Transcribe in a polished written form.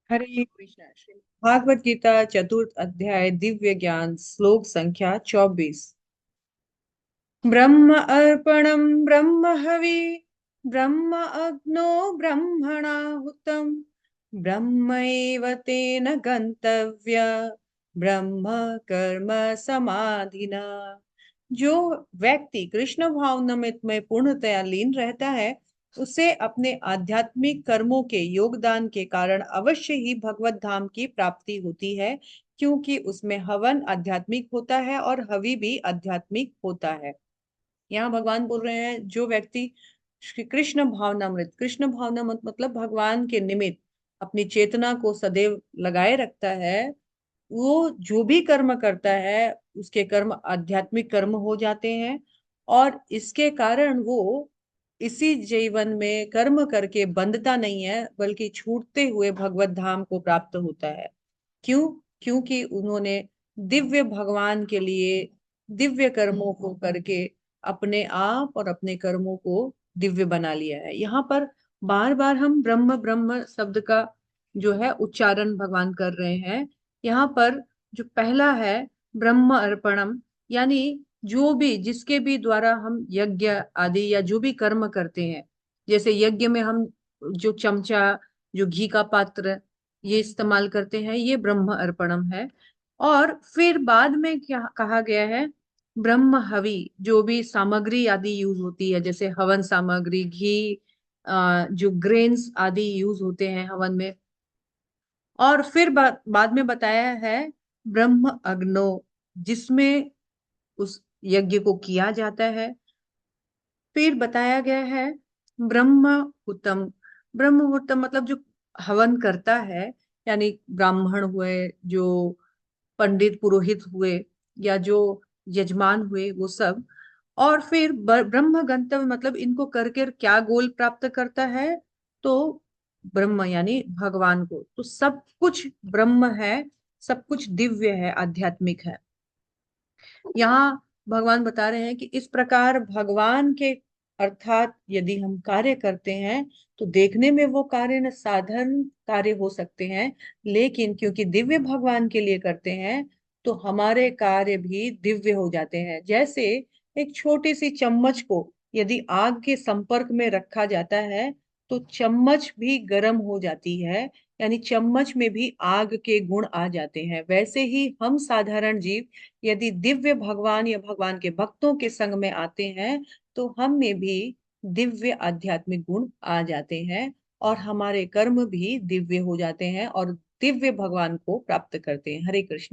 हरे कृष्णा। श्री भागवत गीता चतुर्थ अध्याय दिव्य ज्ञान श्लोक संख्या 24। ब्रह्म अर्पणम ब्रह्म हवि ब्रह्म अग्नो ब्रह्मणाहुतम ब्रह्मैव तेन गंतव्य ब्रह्म कर्म समाधिना। जो व्यक्ति कृष्ण भावनामृत में पूर्णतया लीन रहता है उसे अपने आध्यात्मिक कर्मों के योगदान के कारण अवश्य ही भगवत धाम की प्राप्ति होती है, क्योंकि उसमें हवन आध्यात्मिक होता है और हवि भी आध्यात्मिक होता है। यहाँ भगवान बोल रहे हैं जो व्यक्ति श्री कृष्ण भावनामृत मतलब भगवान के निमित्त अपनी चेतना को सदैव लगाए रखता है, वो जो भी कर्म करता है उसके कर्म आध्यात्मिक कर्म हो जाते हैं और इसके कारण वो इसी जीवन में कर्म करके बंधता नहीं है बल्कि छूटते हुए भगवत धाम को प्राप्त होता है। क्यों? क्योंकि उन्होंने दिव्य भगवान के लिए दिव्य कर्मों को करके अपने आप और अपने कर्मों को दिव्य बना लिया है। यहाँ पर बार बार हम ब्रह्म ब्रह्म शब्द का जो है उच्चारण भगवान कर रहे हैं। यहाँ पर जो पहला है ब्रह्म अर्पणम, यानी जो भी जिसके भी द्वारा हम यज्ञ आदि या जो भी कर्म करते हैं, जैसे यज्ञ में हम जो चमचा, जो घी का पात्र ये इस्तेमाल करते हैं, ये ब्रह्म अर्पणम है। और फिर बाद में क्या कहा गया है? ब्रह्म हवि, जो भी सामग्री आदि यूज होती है जैसे हवन सामग्री, घी, जो ग्रेन्स आदि यूज होते हैं हवन में। और फिर बाद में बताया है ब्रह्म अग्नो, जिसमें उस यज्ञ को किया जाता है। फिर बताया गया है ब्रह्महुतम। ब्रह्महुतम मतलब जो हवन करता है, यानी ब्राह्मण हुए, जो पंडित पुरोहित हुए, या जो यजमान हुए, वो सब। और फिर ब्रह्म गंतव्य मतलब इनको करके क्या गोल प्राप्त करता है? तो ब्रह्म यानी भगवान को। तो सब कुछ ब्रह्म है, सब कुछ दिव्य है, आध्यात्मिक है। यहाँ भगवान बता रहे हैं कि इस प्रकार भगवान के अर्थात यदि हम कार्य करते हैं तो देखने में वो कार्य न साधारण कार्य हो सकते हैं, लेकिन क्योंकि दिव्य भगवान के लिए करते हैं तो हमारे कार्य भी दिव्य हो जाते हैं। जैसे एक छोटी सी चम्मच को यदि आग के संपर्क में रखा जाता है तो चम्मच भी गर्म हो जाती है, यानी चम्मच में भी आग के गुण आ जाते हैं। वैसे ही हम साधारण जीव यदि दिव्य भगवान या भगवान के भक्तों के संग में आते हैं तो हम में भी दिव्य आध्यात्मिक गुण आ जाते हैं और हमारे कर्म भी दिव्य हो जाते हैं और दिव्य भगवान को प्राप्त करते हैं। हरे कृष्ण।